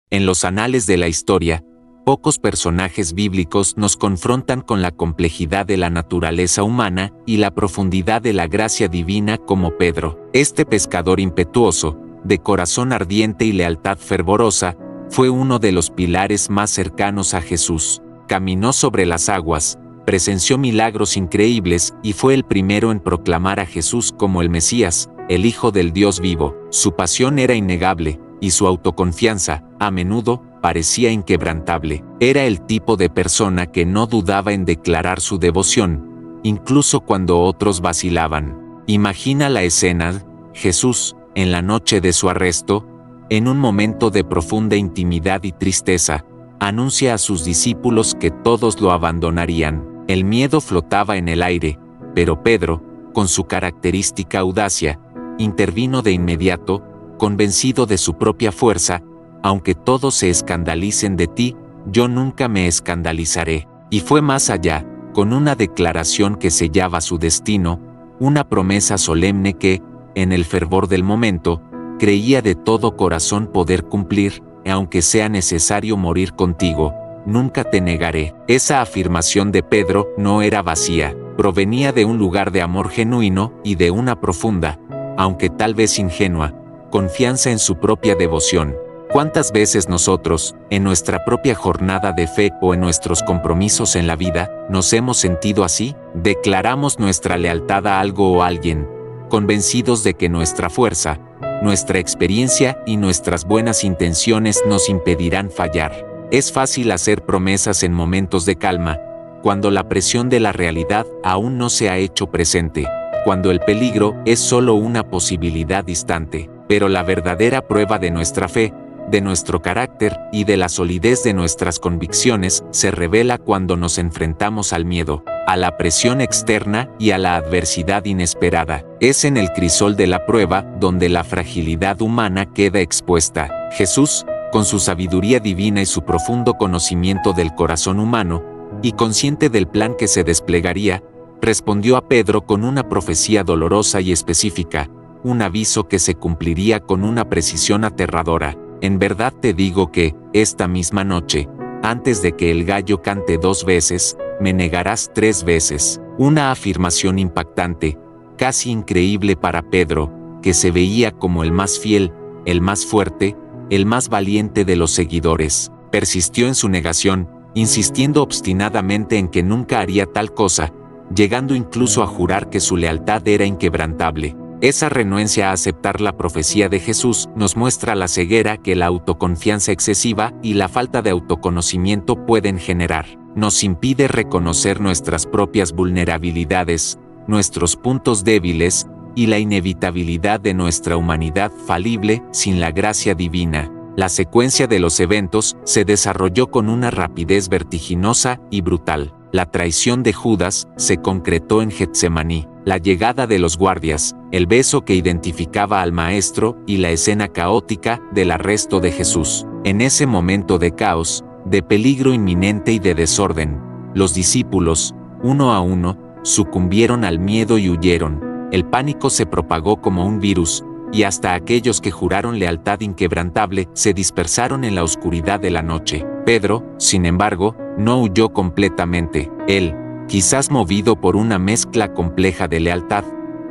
En los anales de la historia, pocos personajes bíblicos nos confrontan con la complejidad de la naturaleza humana y la profundidad de la gracia divina como Pedro. Este pescador impetuoso, de corazón ardiente y lealtad fervorosa, fue uno de los pilares más cercanos a Jesús. Caminó sobre las aguas, presenció milagros increíbles y fue el primero en proclamar a Jesús como el Mesías, el Hijo del Dios vivo. Su pasión era innegable, y su autoconfianza, a menudo, parecía inquebrantable. Era el tipo de persona que no dudaba en declarar su devoción, incluso cuando otros vacilaban. Imagina la escena: Jesús, en la noche de su arresto, en un momento de profunda intimidad y tristeza, anuncia a sus discípulos que todos lo abandonarían. El miedo flotaba en el aire, pero Pedro, con su característica audacia, intervino de inmediato, convencido de su propia fuerza: aunque todos se escandalicen de ti, yo nunca me escandalizaré. Y fue más allá, con una declaración que sellaba su destino, una promesa solemne que, en el fervor del momento, creía de todo corazón poder cumplir: aunque sea necesario morir contigo, nunca te negaré. Esa afirmación de Pedro no era vacía, provenía de un lugar de amor genuino y de una profunda, aunque tal vez ingenua, confianza en su propia devoción. ¿Cuántas veces nosotros, en nuestra propia jornada de fe o en nuestros compromisos en la vida, nos hemos sentido así? Declaramos nuestra lealtad a algo o a alguien, convencidos de que nuestra fuerza, nuestra experiencia y nuestras buenas intenciones nos impedirán fallar. Es fácil hacer promesas en momentos de calma, cuando la presión de la realidad aún no se ha hecho presente, cuando el peligro es solo una posibilidad distante. Pero la verdadera prueba de nuestra fe, de nuestro carácter y de la solidez de nuestras convicciones se revela cuando nos enfrentamos al miedo, a la presión externa y a la adversidad inesperada. Es en el crisol de la prueba donde la fragilidad humana queda expuesta. Jesús, con su sabiduría divina y su profundo conocimiento del corazón humano, y consciente del plan que se desplegaría, respondió a Pedro con una profecía dolorosa y específica, un aviso que se cumpliría con una precisión aterradora. En verdad te digo que, esta misma noche, antes de que el gallo cante 2 veces, me negarás 3 veces. Una afirmación impactante, casi increíble para Pedro, que se veía como el más fiel, el más fuerte, el más valiente de los seguidores. Persistió en su negación, insistiendo obstinadamente en que nunca haría tal cosa, llegando incluso a jurar que su lealtad era inquebrantable. Esa renuencia a aceptar la profecía de Jesús nos muestra la ceguera que la autoconfianza excesiva y la falta de autoconocimiento pueden generar. Nos impide reconocer nuestras propias vulnerabilidades, nuestros puntos débiles y la inevitabilidad de nuestra humanidad falible sin la gracia divina. La secuencia de los eventos se desarrolló con una rapidez vertiginosa y brutal. La traición de Judas se concretó en Getsemaní, la llegada de los guardias, el beso que identificaba al maestro y la escena caótica del arresto de Jesús. En ese momento de caos, de peligro inminente y de desorden, los discípulos, uno a uno, sucumbieron al miedo y huyeron. El pánico se propagó como un virus, y hasta aquellos que juraron lealtad inquebrantable se dispersaron en la oscuridad de la noche. Pedro, sin embargo, no huyó completamente. Él, quizás movido por una mezcla compleja de lealtad,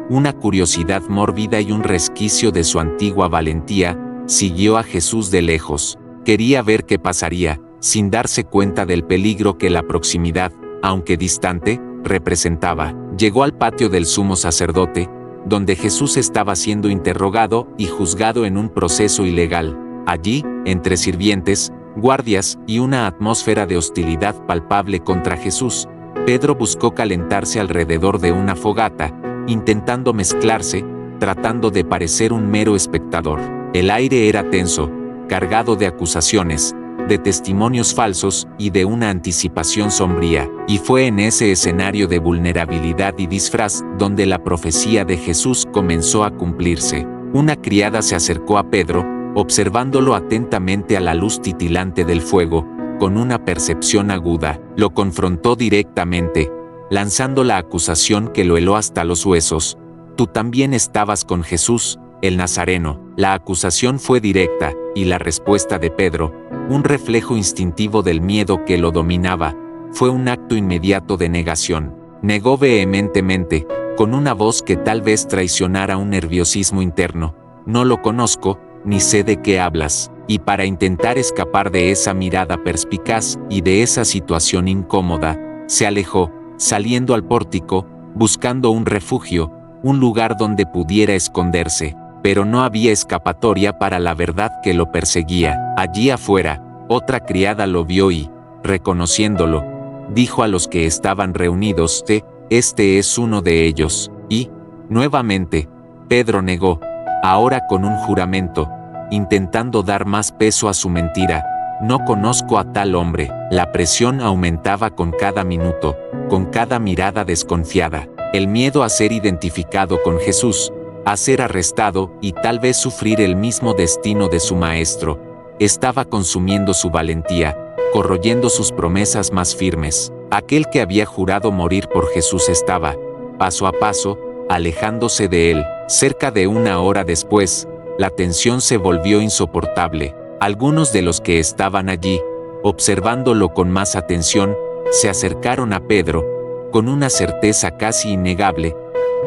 una curiosidad mórbida y un resquicio de su antigua valentía, siguió a Jesús de lejos. Quería ver qué pasaría, sin darse cuenta del peligro que la proximidad, aunque distante, representaba. Llegó al patio del sumo sacerdote, donde Jesús estaba siendo interrogado y juzgado en un proceso ilegal. Allí, entre sirvientes, guardias y una atmósfera de hostilidad palpable contra Jesús, Pedro buscó calentarse alrededor de una fogata, intentando mezclarse, tratando de parecer un mero espectador. El aire era tenso, cargado de acusaciones, de testimonios falsos y de una anticipación sombría, y fue en ese escenario de vulnerabilidad y disfraz donde la profecía de Jesús comenzó a cumplirse. Una criada se acercó a Pedro, observándolo atentamente a la luz titilante del fuego, con una percepción aguda. Lo confrontó directamente, lanzando la acusación que lo heló hasta los huesos: tú también estabas con Jesús, el Nazareno. La acusación fue directa, y la respuesta de Pedro, un reflejo instintivo del miedo que lo dominaba, fue un acto inmediato de negación. Negó vehementemente, con una voz que tal vez traicionara un nerviosismo interno: no lo conozco, ni sé de qué hablas. Y para intentar escapar de esa mirada perspicaz y de esa situación incómoda, se alejó, saliendo al pórtico, buscando un refugio, un lugar donde pudiera esconderse. Pero no había escapatoria para la verdad que lo perseguía. Allí afuera, otra criada lo vio y, reconociéndolo, dijo a los que estaban reunidos: este es uno de ellos. Y, nuevamente, Pedro negó, ahora con un juramento, intentando dar más peso a su mentira: no conozco a tal hombre. La presión aumentaba con cada minuto, con cada mirada desconfiada. El miedo a ser identificado con Jesús, a ser arrestado y tal vez sufrir el mismo destino de su maestro, estaba consumiendo su valentía, corroyendo sus promesas más firmes. Aquel que había jurado morir por Jesús estaba, paso a paso, alejándose de él. Cerca de una hora después, la tensión se volvió insoportable. Algunos de los que estaban allí, observándolo con más atención, se acercaron a Pedro, con una certeza casi innegable: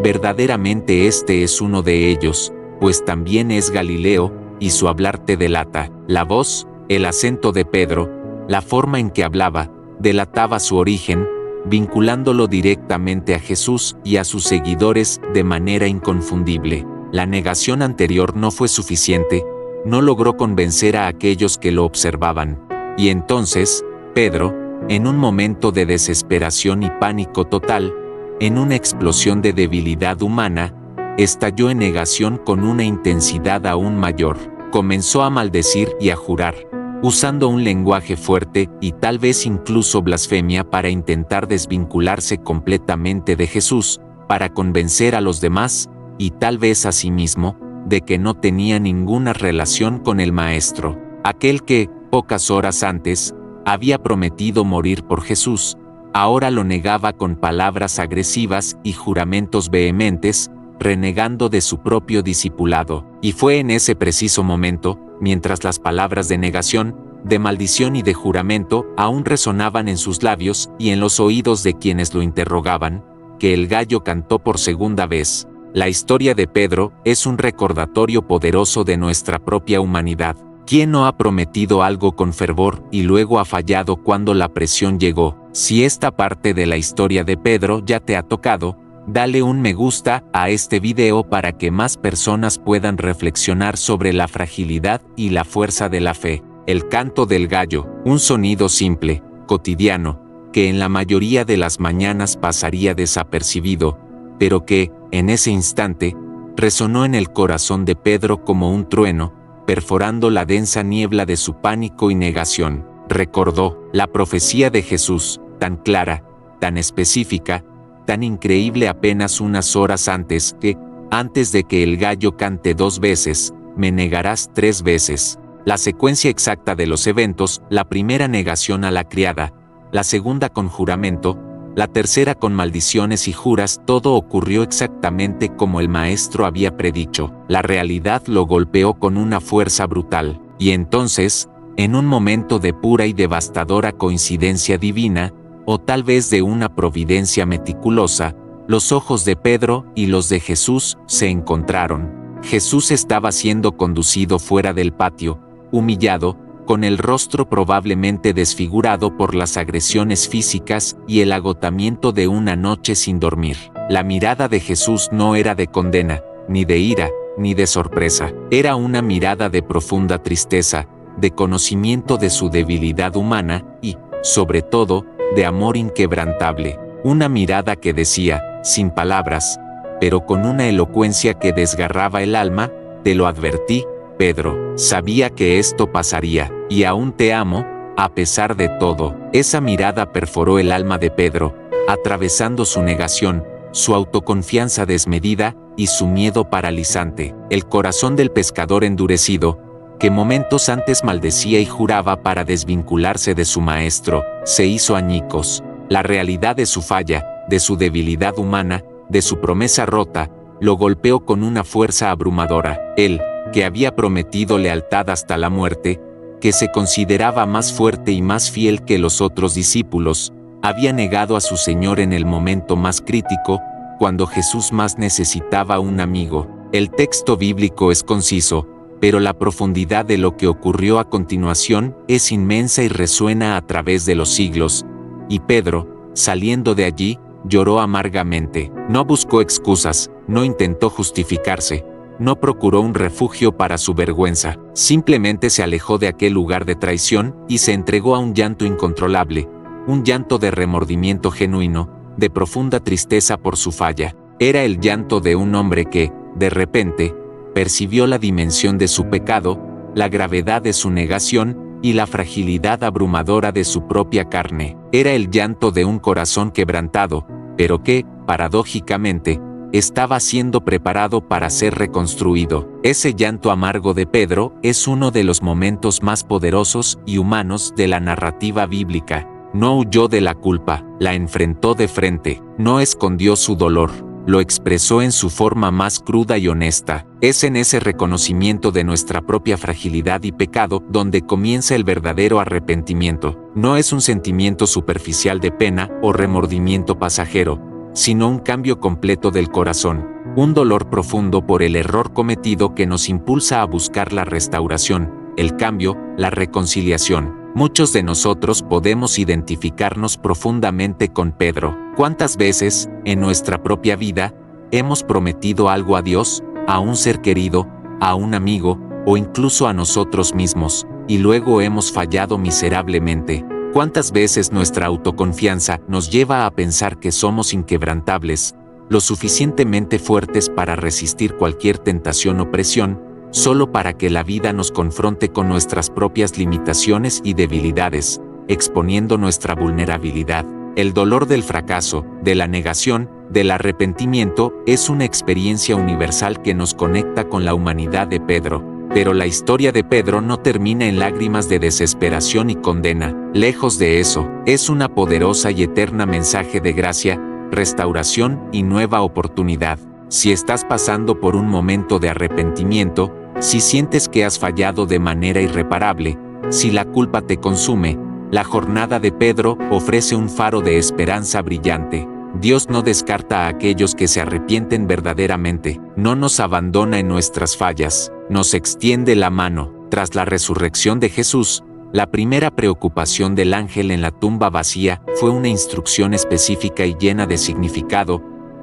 verdaderamente este es uno de ellos, pues también es Galileo, y su hablar te delata. La voz, el acento de Pedro, la forma en que hablaba, delataba su origen, vinculándolo directamente a Jesús y a sus seguidores de manera inconfundible. La negación anterior no fue suficiente, no logró convencer a aquellos que lo observaban. Y entonces, Pedro, en un momento de desesperación y pánico total, en una explosión de debilidad humana, estalló en negación con una intensidad aún mayor. Comenzó a maldecir y a jurar, usando un lenguaje fuerte y tal vez incluso blasfemia para intentar desvincularse completamente de Jesús, para convencer a los demás, y tal vez a sí mismo, de que no tenía ninguna relación con el Maestro. Aquel que, pocas horas antes, había prometido morir por Jesús, ahora lo negaba con palabras agresivas y juramentos vehementes, renegando de su propio discipulado. Y fue en ese preciso momento, mientras las palabras de negación, de maldición y de juramento aún resonaban en sus labios y en los oídos de quienes lo interrogaban, que el gallo cantó por segunda vez. La historia de Pedro es un recordatorio poderoso de nuestra propia humanidad. ¿Quién no ha prometido algo con fervor y luego ha fallado cuando la presión llegó? Si esta parte de la historia de Pedro ya te ha tocado, dale un me gusta a este video para que más personas puedan reflexionar sobre la fragilidad y la fuerza de la fe. El canto del gallo, un sonido simple, cotidiano, que en la mayoría de las mañanas pasaría desapercibido, pero que, en ese instante, resonó en el corazón de Pedro como un trueno, perforando la densa niebla de su pánico y negación. Recordó la profecía de Jesús, tan clara, tan específica, tan increíble apenas unas horas antes, que, antes de que el gallo cante 2 veces, me negarás 3 veces. La secuencia exacta de los eventos: la primera negación a la criada, la segunda con juramento, la tercera con maldiciones y juras, todo ocurrió exactamente como el maestro había predicho. La realidad lo golpeó con una fuerza brutal, y entonces, en un momento de pura y devastadora coincidencia divina, o tal vez de una providencia meticulosa, los ojos de Pedro y los de Jesús se encontraron. Jesús estaba siendo conducido fuera del patio, humillado, con el rostro probablemente desfigurado por las agresiones físicas y el agotamiento de una noche sin dormir. La mirada de Jesús no era de condena, ni de ira, ni de sorpresa. Era una mirada de profunda tristeza, de conocimiento de su debilidad humana y, sobre todo, de amor inquebrantable. Una mirada que decía, sin palabras, pero con una elocuencia que desgarraba el alma: te lo advertí, Pedro, sabía que esto pasaría, y aún te amo, a pesar de todo. Esa mirada perforó el alma de Pedro, atravesando su negación, su autoconfianza desmedida y su miedo paralizante. El corazón del pescador endurecido, que momentos antes maldecía y juraba para desvincularse de su maestro, se hizo añicos. La realidad de su falla, de su debilidad humana, de su promesa rota, lo golpeó con una fuerza abrumadora. Él, que había prometido lealtad hasta la muerte, que se consideraba más fuerte y más fiel que los otros discípulos, había negado a su Señor en el momento más crítico, cuando Jesús más necesitaba un amigo. El texto bíblico es conciso, pero la profundidad de lo que ocurrió a continuación es inmensa y resuena a través de los siglos. Y Pedro, saliendo de allí, lloró amargamente. No buscó excusas, no intentó justificarse, no procuró un refugio para su vergüenza. Simplemente se alejó de aquel lugar de traición y se entregó a un llanto incontrolable, un llanto de remordimiento genuino, de profunda tristeza por su falla. Era el llanto de un hombre que, de repente, percibió la dimensión de su pecado, la gravedad de su negación y la fragilidad abrumadora de su propia carne. Era el llanto de un corazón quebrantado, pero que, paradójicamente, estaba siendo preparado para ser reconstruido. Ese llanto amargo de Pedro es uno de los momentos más poderosos y humanos de la narrativa bíblica. No huyó de la culpa, la enfrentó de frente, no escondió su dolor, lo expresó en su forma más cruda y honesta. Es en ese reconocimiento de nuestra propia fragilidad y pecado donde comienza el verdadero arrepentimiento. No es un sentimiento superficial de pena o remordimiento pasajero, sino un cambio completo del corazón, un dolor profundo por el error cometido que nos impulsa a buscar la restauración, el cambio, la reconciliación. Muchos de nosotros podemos identificarnos profundamente con Pedro. ¿Cuántas veces, en nuestra propia vida, hemos prometido algo a Dios, a un ser querido, a un amigo, o incluso a nosotros mismos, y luego hemos fallado miserablemente? ¿Cuántas veces nuestra autoconfianza nos lleva a pensar que somos inquebrantables, lo suficientemente fuertes para resistir cualquier tentación o presión, solo para que la vida nos confronte con nuestras propias limitaciones y debilidades, exponiendo nuestra vulnerabilidad? El dolor del fracaso, de la negación, del arrepentimiento, es una experiencia universal que nos conecta con la humanidad de Pedro. Pero la historia de Pedro no termina en lágrimas de desesperación y condena. Lejos de eso, es una poderosa y eterna mensaje de gracia, restauración y nueva oportunidad. Si estás pasando por un momento de arrepentimiento, si sientes que has fallado de manera irreparable, si la culpa te consume, la jornada de Pedro ofrece un faro de esperanza brillante. Dios no descarta a aquellos que se arrepienten verdaderamente, no nos abandona en nuestras fallas, nos extiende la mano. Tras la resurrección de Jesús, la primera preocupación del ángel en la tumba vacía fue una instrucción específica y llena de significado: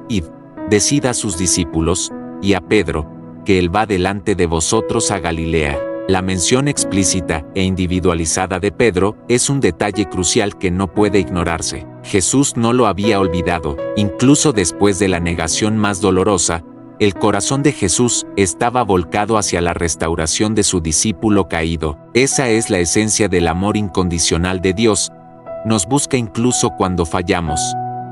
id, decid a sus discípulos, y a Pedro, que él va delante de vosotros a Galilea. La mención explícita e individualizada de Pedro es un detalle crucial que no puede ignorarse. Jesús no lo había olvidado. Incluso después de la negación más dolorosa, el corazón de Jesús estaba volcado hacia la restauración de su discípulo caído. Esa es la esencia del amor incondicional de Dios. Nos busca incluso cuando fallamos,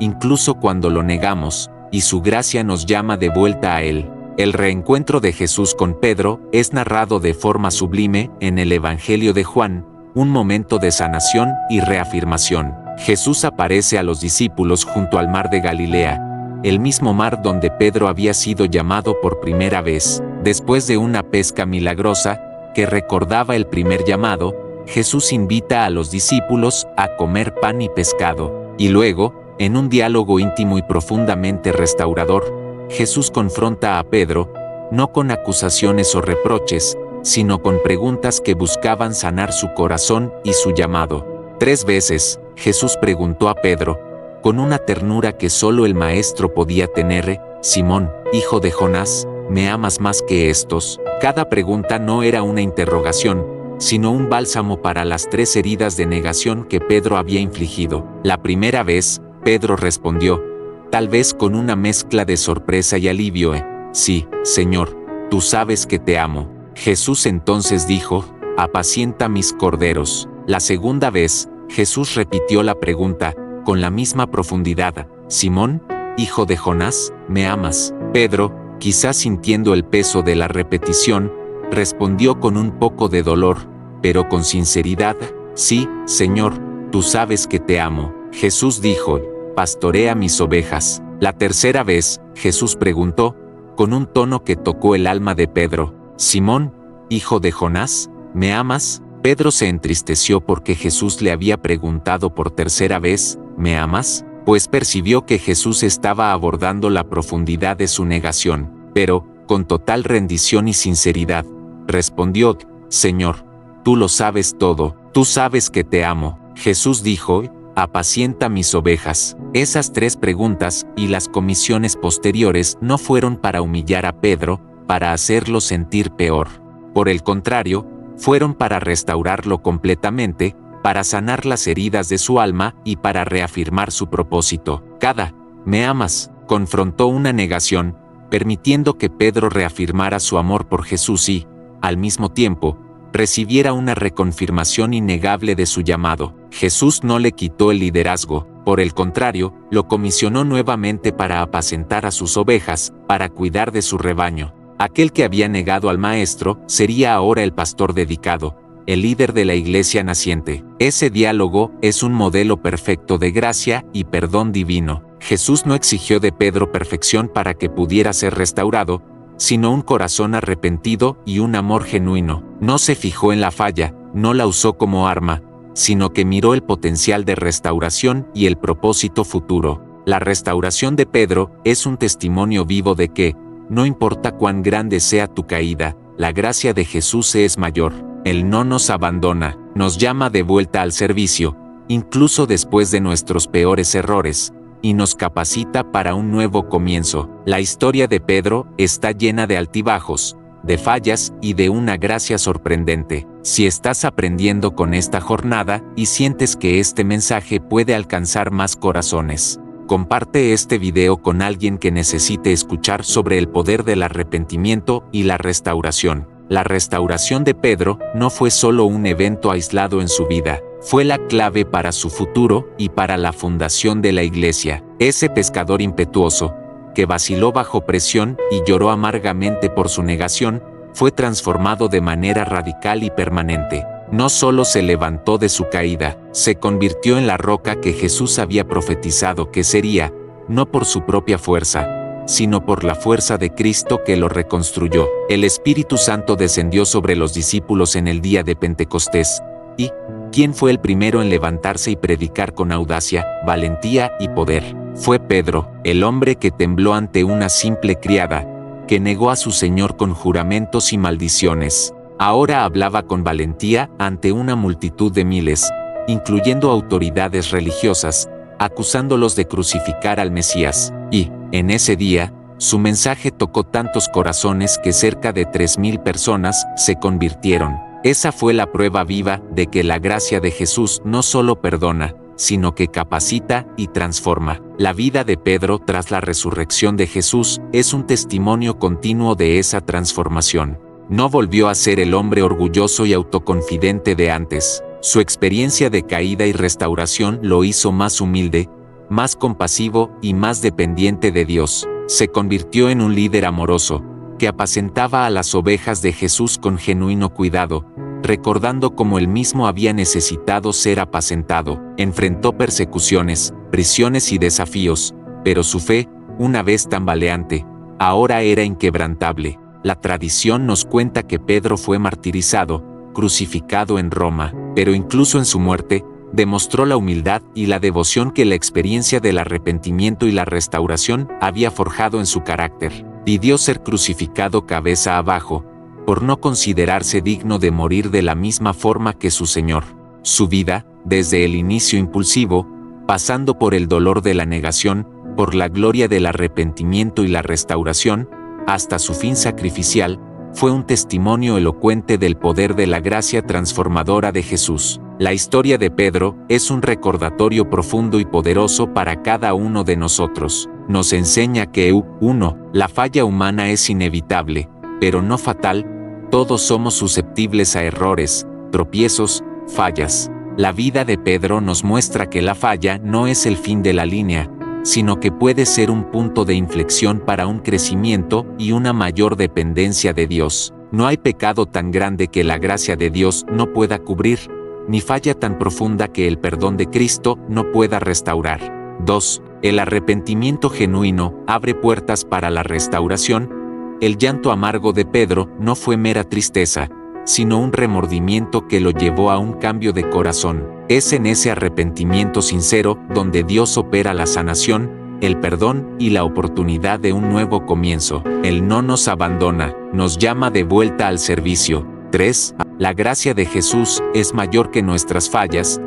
incluso cuando lo negamos, y su gracia nos llama de vuelta a Él. El reencuentro de Jesús con Pedro es narrado de forma sublime en el Evangelio de Juan, un momento de sanación y reafirmación. Jesús aparece a los discípulos junto al mar de Galilea, el mismo mar donde Pedro había sido llamado por primera vez. Después de una pesca milagrosa, que recordaba el primer llamado, Jesús invita a los discípulos a comer pan y pescado. Y luego, en un diálogo íntimo y profundamente restaurador, Jesús confronta a Pedro, no con acusaciones o reproches, sino con preguntas que buscaban sanar su corazón y su llamado. 3 veces, Jesús preguntó a Pedro, con una ternura que solo el Maestro podía tener: Simón, hijo de Jonás, ¿me amas más que estos? Cada pregunta no era una interrogación, sino un bálsamo para las 3 heridas de negación que Pedro había infligido. La primera vez, Pedro respondió, tal vez con una mezcla de sorpresa y alivio: sí, Señor, tú sabes que te amo. Jesús entonces dijo, apacienta mis corderos. La segunda vez, Jesús repitió la pregunta, con la misma profundidad: Simón, hijo de Jonás, ¿me amas? Pedro, quizás sintiendo el peso de la repetición, respondió con un poco de dolor, pero con sinceridad: sí, Señor, tú sabes que te amo. Jesús dijo, pastorea mis ovejas. La tercera vez, Jesús preguntó, con un tono que tocó el alma de Pedro: Simón, hijo de Jonás, ¿me amas? Pedro se entristeció porque Jesús le había preguntado por tercera vez, ¿me amas? Pues percibió que Jesús estaba abordando la profundidad de su negación, pero, con total rendición y sinceridad, respondió, Señor, tú lo sabes todo, tú sabes que te amo. Jesús dijo, apacienta mis ovejas. Esas 3 preguntas y las comisiones posteriores no fueron para humillar a Pedro, para hacerlo sentir peor. Por el contrario, fueron para restaurarlo completamente, para sanar las heridas de su alma y para reafirmar su propósito. Cada «¿me amas?» confrontó una negación, permitiendo que Pedro reafirmara su amor por Jesús y, al mismo tiempo, recibiera una reconfirmación innegable de su llamado. Jesús no le quitó el liderazgo, por el contrario, lo comisionó nuevamente para apacentar a sus ovejas, para cuidar de su rebaño. Aquel que había negado al Maestro sería ahora el pastor dedicado, el líder de la iglesia naciente. Ese diálogo es un modelo perfecto de gracia y perdón divino. Jesús no exigió de Pedro perfección para que pudiera ser restaurado, sino un corazón arrepentido y un amor genuino. No se fijó en la falla, no la usó como arma, sino que miró el potencial de restauración y el propósito futuro. La restauración de Pedro es un testimonio vivo de que, no importa cuán grande sea tu caída, la gracia de Jesús es mayor. Él no nos abandona, nos llama de vuelta al servicio, incluso después de nuestros peores errores, y nos capacita para un nuevo comienzo. La historia de Pedro está llena de altibajos, de fallas y de una gracia sorprendente. Si estás aprendiendo con esta jornada y sientes que este mensaje puede alcanzar más corazones, comparte este video con alguien que necesite escuchar sobre el poder del arrepentimiento y la restauración. La restauración de Pedro no fue solo un evento aislado en su vida, fue la clave para su futuro y para la fundación de la iglesia. Ese pescador impetuoso, que vaciló bajo presión y lloró amargamente por su negación, fue transformado de manera radical y permanente. No solo se levantó de su caída, se convirtió en la roca que Jesús había profetizado que sería, no por su propia fuerza, sino por la fuerza de Cristo que lo reconstruyó. El Espíritu Santo descendió sobre los discípulos en el día de Pentecostés. ¿Y quién fue el primero en levantarse y predicar con audacia, valentía y poder? Fue Pedro, el hombre que tembló ante una simple criada, que negó a su Señor con juramentos y maldiciones. Ahora hablaba con valentía ante una multitud de miles, incluyendo autoridades religiosas, acusándolos de crucificar al Mesías. Y, en ese día, su mensaje tocó tantos corazones que cerca de 3,000 personas se convirtieron. Esa fue la prueba viva de que la gracia de Jesús no solo perdona, sino que capacita y transforma. La vida de Pedro tras la resurrección de Jesús es un testimonio continuo de esa transformación. No volvió a ser el hombre orgulloso y autoconfidente de antes. Su experiencia de caída y restauración lo hizo más humilde, más compasivo y más dependiente de Dios. Se convirtió en un líder amoroso, que apacentaba a las ovejas de Jesús con genuino cuidado, recordando cómo él mismo había necesitado ser apacentado. Enfrentó persecuciones, prisiones y desafíos, pero su fe, una vez tambaleante, ahora era inquebrantable. La tradición nos cuenta que Pedro fue martirizado, crucificado en Roma, pero incluso en su muerte, demostró la humildad y la devoción que la experiencia del arrepentimiento y la restauración había forjado en su carácter. Pidió ser crucificado cabeza abajo, por no considerarse digno de morir de la misma forma que su Señor. Su vida, desde el inicio impulsivo, pasando por el dolor de la negación, por la gloria del arrepentimiento y la restauración, hasta su fin sacrificial, fue un testimonio elocuente del poder de la gracia transformadora de Jesús. La historia de Pedro es un recordatorio profundo y poderoso para cada uno de nosotros. Nos enseña que 1. La falla humana es inevitable, pero no fatal. Todos somos susceptibles a errores, tropiezos, fallas. La vida de Pedro nos muestra que la falla no es el fin de la línea, sino que puede ser un punto de inflexión para un crecimiento y una mayor dependencia de Dios. No hay pecado tan grande que la gracia de Dios no pueda cubrir, ni falla tan profunda que el perdón de Cristo no pueda restaurar. 2. El arrepentimiento genuino abre puertas para la restauración. El llanto amargo de Pedro no fue mera tristeza, sino un remordimiento que lo llevó a un cambio de corazón. Es en ese arrepentimiento sincero donde Dios opera la sanación, el perdón y la oportunidad de un nuevo comienzo. Él no nos abandona, nos llama de vuelta al servicio. 3. La gracia de Jesús es mayor que nuestras fallas.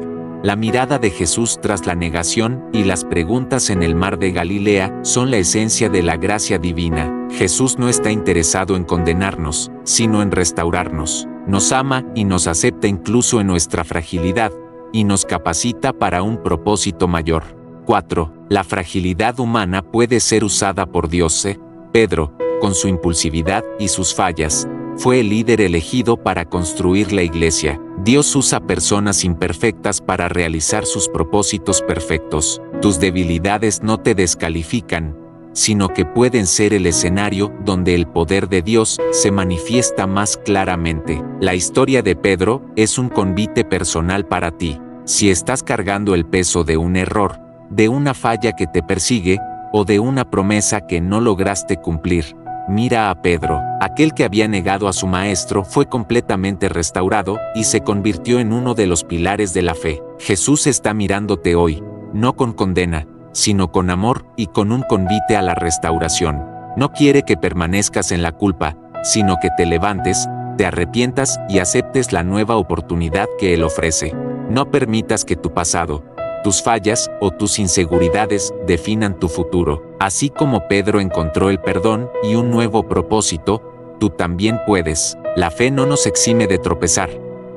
La mirada de Jesús tras la negación y las preguntas en el mar de Galilea son la esencia de la gracia divina. Jesús no está interesado en condenarnos, sino en restaurarnos. Nos ama y nos acepta incluso en nuestra fragilidad, y nos capacita para un propósito mayor. 4. La fragilidad humana puede ser usada por Dios. Pedro, con su impulsividad y sus fallas, fue el líder elegido para construir la iglesia. Dios usa personas imperfectas para realizar sus propósitos perfectos. Tus debilidades no te descalifican, sino que pueden ser el escenario donde el poder de Dios se manifiesta más claramente. La historia de Pedro es un convite personal para ti. Si estás cargando el peso de un error, de una falla que te persigue, o de una promesa que no lograste cumplir, mira a Pedro. Aquel que había negado a su maestro fue completamente restaurado y se convirtió en uno de los pilares de la fe. Jesús está mirándote hoy, no con condena, sino con amor y con un convite a la restauración. No quiere que permanezcas en la culpa, sino que te levantes, te arrepientas y aceptes la nueva oportunidad que Él ofrece. No permitas que tu pasado, tus fallas o tus inseguridades definan tu futuro. Así como Pedro encontró el perdón y un nuevo propósito, tú también puedes. La fe no nos exime de tropezar,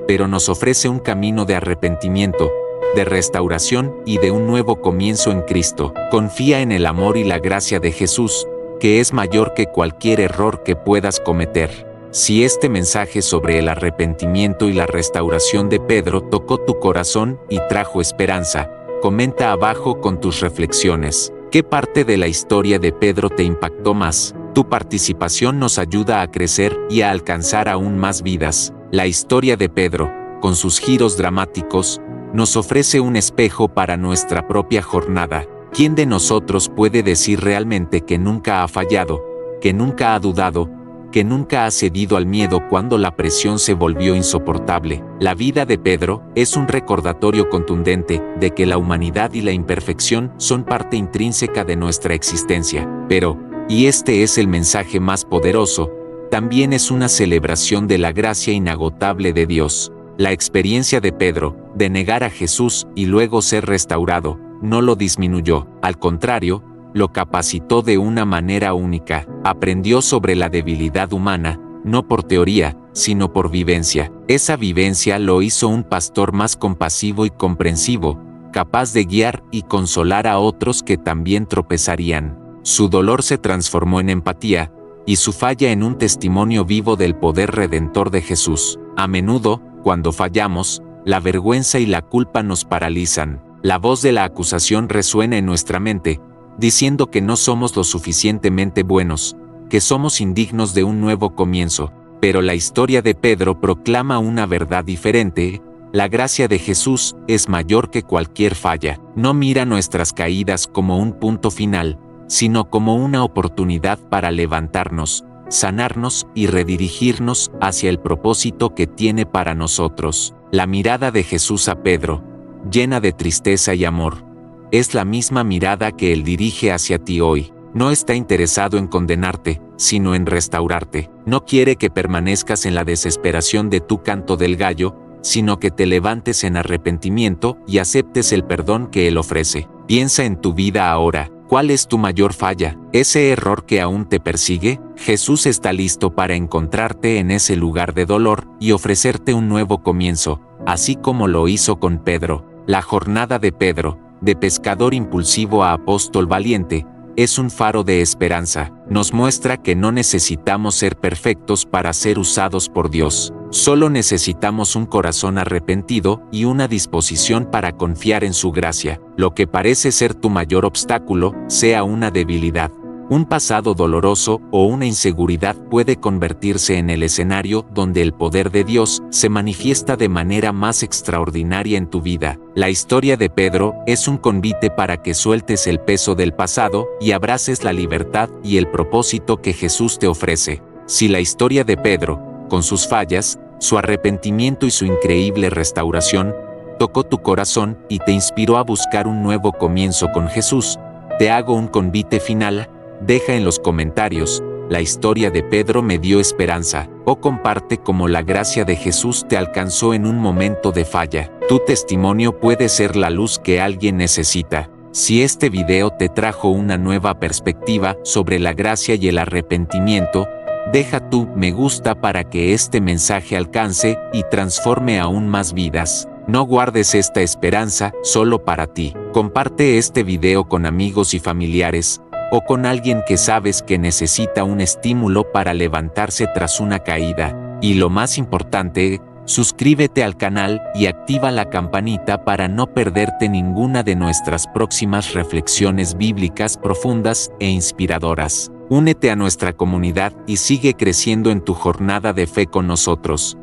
pero nos ofrece un camino de arrepentimiento, de restauración y de un nuevo comienzo en Cristo. Confía en el amor y la gracia de Jesús, que es mayor que cualquier error que puedas cometer. Si este mensaje sobre el arrepentimiento y la restauración de Pedro tocó tu corazón y trajo esperanza, comenta abajo con tus reflexiones. ¿Qué parte de la historia de Pedro te impactó más? Tu participación nos ayuda a crecer y a alcanzar aún más vidas. La historia de Pedro, con sus giros dramáticos, nos ofrece un espejo para nuestra propia jornada. ¿Quién de nosotros puede decir realmente que nunca ha fallado, que nunca ha dudado, que nunca ha cedido al miedo cuando la presión se volvió insoportable? La vida de Pedro es un recordatorio contundente de que la humanidad y la imperfección son parte intrínseca de nuestra existencia. Pero, y este es el mensaje más poderoso, también es una celebración de la gracia inagotable de Dios. La experiencia de Pedro, de negar a Jesús y luego ser restaurado, no lo disminuyó, al contrario, lo capacitó de una manera única. Aprendió sobre la debilidad humana, no por teoría, sino por vivencia. Esa vivencia lo hizo un pastor más compasivo y comprensivo, capaz de guiar y consolar a otros que también tropezarían. Su dolor se transformó en empatía, y su falla en un testimonio vivo del poder redentor de Jesús. A menudo, cuando fallamos, la vergüenza y la culpa nos paralizan. La voz de la acusación resuena en nuestra mente, diciendo que no somos lo suficientemente buenos, que somos indignos de un nuevo comienzo. Pero la historia de Pedro proclama una verdad diferente. La gracia de Jesús es mayor que cualquier falla. No mira nuestras caídas como un punto final, sino como una oportunidad para levantarnos, sanarnos y redirigirnos hacia el propósito que tiene para nosotros. La mirada de Jesús a Pedro, llena de tristeza y amor, es la misma mirada que Él dirige hacia ti hoy. No está interesado en condenarte, sino en restaurarte. No quiere que permanezcas en la desesperación de tu canto del gallo, sino que te levantes en arrepentimiento y aceptes el perdón que Él ofrece. Piensa en tu vida ahora. ¿Cuál es tu mayor falla? ¿Ese error que aún te persigue? Jesús está listo para encontrarte en ese lugar de dolor y ofrecerte un nuevo comienzo, así como lo hizo con Pedro. La jornada de Pedro, de pescador impulsivo a apóstol valiente, es un faro de esperanza. Nos muestra que no necesitamos ser perfectos para ser usados por Dios. Solo necesitamos un corazón arrepentido y una disposición para confiar en su gracia. Lo que parece ser tu mayor obstáculo, sea una debilidad, un pasado doloroso o una inseguridad, puede convertirse en el escenario donde el poder de Dios se manifiesta de manera más extraordinaria en tu vida. La historia de Pedro es un convite para que sueltes el peso del pasado y abraces la libertad y el propósito que Jesús te ofrece. Si la historia de Pedro, con sus fallas, Su arrepentimiento y su increíble restauración tocó tu corazón y te inspiró a buscar un nuevo comienzo con Jesús. Te hago un convite final, deja en los comentarios, la historia de Pedro me dio esperanza, o comparte cómo la gracia de Jesús te alcanzó en un momento de falla. Tu testimonio puede ser la luz que alguien necesita. Si este video te trajo una nueva perspectiva sobre la gracia y el arrepentimiento, deja tu me gusta para que este mensaje alcance y transforme aún más vidas. No guardes esta esperanza solo para ti. Comparte este video con amigos y familiares, o con alguien que sabes que necesita un estímulo para levantarse tras una caída. Y lo más importante, suscríbete al canal y activa la campanita para no perderte ninguna de nuestras próximas reflexiones bíblicas profundas e inspiradoras. Únete a nuestra comunidad y sigue creciendo en tu jornada de fe con nosotros.